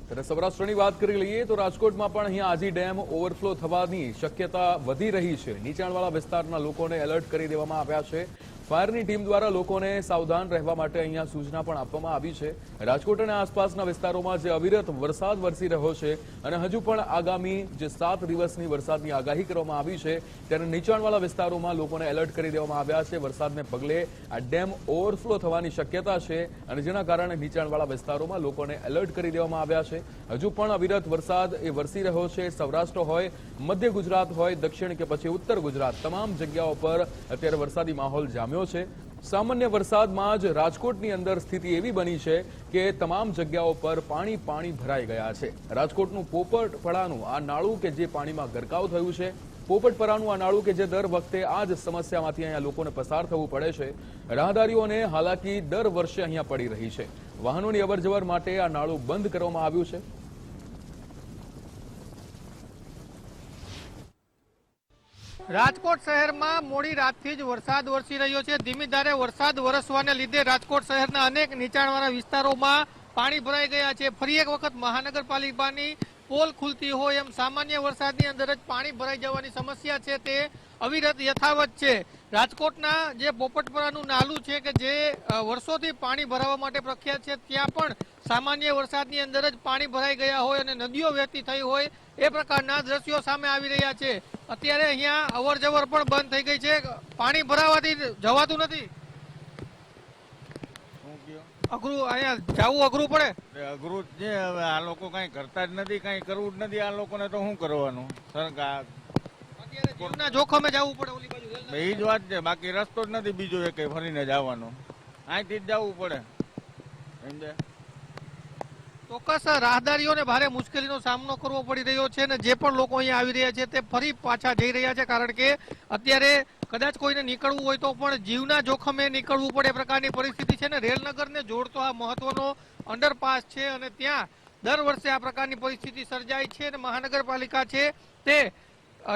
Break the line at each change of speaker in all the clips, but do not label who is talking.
ત્યારે સૌરાષ્ટ્રની વાત કરી લઈએ તો રાજકોટમાં પણ અહીંયા આજી ડેમ ઓવરફ્લો થવાની શક્યતા વધી રહી છે। નીચાણવાળા વિસ્તારના લોકોને એલર્ટ કરી દેવામાં આવ્યા છે। ફાયરની ટીમ દ્વારા લોકોને સાવધાન રહેવા માટે અહીંયા સૂચના પણ આપવામાં આવી છે। રાજકોટ અને આસપાસના વિસ્તારોમાં જે અવિરત વરસાદ વરસી રહ્યો છે અને હજુ પણ આગામી જે 7 દિવસની વરસાદની આગાહી કરવામાં આવી છે ત્યારે નીચાણવાળા વિસ્તારોમાં લોકોને એલર્ટ કરી દેવામાં આવ્યા છે। વરસાદને પગલે આ ડેમ ઓવરફ્લો થવાની શક્યતા છે અને જેના કારણે નીચાણવાળા વિસ્તારોમાં લોકોને એલર્ટ કરી દેવામાં આવ્યા છે। હજુ પણ અવિરત વરસાદ એ વરસી રહ્યો છે। સૌરાષ્ટ્ર હોય, મધ્ય ગુજરાત હોય, દક્ષિણ કે પછી ઉત્તર ગુજરાત તમામ જગ્યાઓ પર અત્યારે વરસાદી માહોલ જામ્યો છે। સામાન્ય વરસાદમાં જ રાજકોટની અંદર સ્થિતિ એવી બની છે કે તમામ જગ્યાઓ પર પાણી ભરાઈ ગયા છે। રાજકોટનું પોપટપરાનું આ નાળું કે જે પાણીમાં ગરકાવ થયું છે, પોપટપરાનું આ નાળું કે જે દર વખતે આ જ સમસ્યામાંથી અહીંયા લોકોને પસાર થવું પડે છે। રાહદારીઓને હાલાકી દર વર્ષે અહીંયા પડી રહી છે। વાહનોની અવરજવર માટે આ નાળું બંધ કરવામાં આવ્યું છે।
રાજકોટ શહેરમાં મોડી રાતથી જ વરસાદ વરસી રહ્યો છે। ધીમી ધારે વરસાદ વરસવાને લીધે રાજકોટ શહેરના અનેક નીચાણવાળા વિસ્તારોમાં પાણી ભરાઈ ગયા છે। ફરી એક વખત મહાનગરપાલિકાની પોલ ખુલતી હોય એમ સામાન્ય વરસાદની અંદર જ પાણી ભરાઈ જવાની સમસ્યા છે તે અવિરત યથાવત છે। રાજકોટના જે પોપટપરાનું નાલું છે કે જે વર્ષોથી પાણી ભરાવા માટે પ્રખ્યાત છે, ત્યાં પણ સામાન્ય વરસાદની અંદર જ પાણી ભરાઈ ગયા હોય અને નદીઓ વહેતી થઈ હોય એ પ્રકારના દ્રશ્યો સામે આવી રહ્યા છે। અત્યારે અહીંયા અવર જવર પણ બંધ થઈ ગઈ છે। પાણી ભરાવાથી જવાતું નથી। અઘરું અહીંયા જવું અઘરું પડે।
અઘરું જ છે। હવે આ લોકો કઈ કરતા જ નથી, કઈ કરવું જ નથી। આ લોકોને તો શું કરવાનું? સરકાર
અત્યારે જીવના જોખમે જવું પડે ઓલી બાજુ।
એ જ વાત છે, બાકી રસ્તો જ નથી બીજો એક ફરીને જવાનો। અહીંથી જ જવું પડે। સમજે?
ચોક્કસ રાહદારીઓને ભારે મુશ્કેલીનો સામનો કરવો પડી રહ્યો છે અને જે પણ લોકો અહીંયા આવી રહ્યા છે તે ફરી પાછા જઈ રહ્યા છે, કારણ કે અત્યારે કદાચ કોઈને નીકળવું હોય તો પણ જીવના જોખમે નીકળવું પડે એ પ્રકારની પરિસ્થિતિ છે ને રેલનગરને જોડતો આ મહત્વનો અંડરપાસ છે અને ત્યાં દર વર્ષે આ પ્રકારની પરિસ્થિતિ સર્જાય છે અને મહાનગરપાલિકા છે તે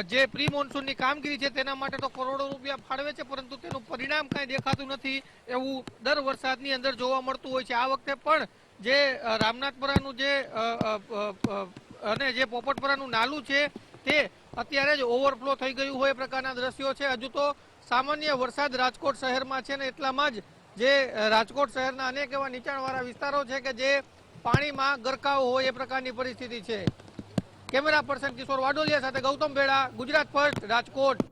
જે પ્રી મોન્સૂનની કામગીરી છે તેના માટે તો કરોડો રૂપિયા ફાળવે છે, પરંતુ તેનું પરિણામ કાંઈ દેખાતું નથી એવું દર વરસાદની અંદર જોવા મળતું હોય છે। આ વખતે પણ જે રામનાથપરાનું જે અને જે પોપટપરાનું નાલું છે તે અત્યારે જ ઓવરફ્લો થઈ ગયું હોય એ પ્રકારના દ્રશ્યો છે। હજુ તો સામાન્ય વરસાદ રાજકોટ શહેરમાં છે ને એટલામાં જ જે રાજકોટ શહેરના અનેક એવા નીચાણવાળા વિસ્તારો છે કે જે પાણીમાં ગરકાવ હોય એ પ્રકારની પરિસ્થિતિ છે। કેમેરા પર્સન કિશોર વાડોલિયા સાથે ગૌતમ ભેડા, ગુજરાત ફર્સ્ટ, રાજકોટ।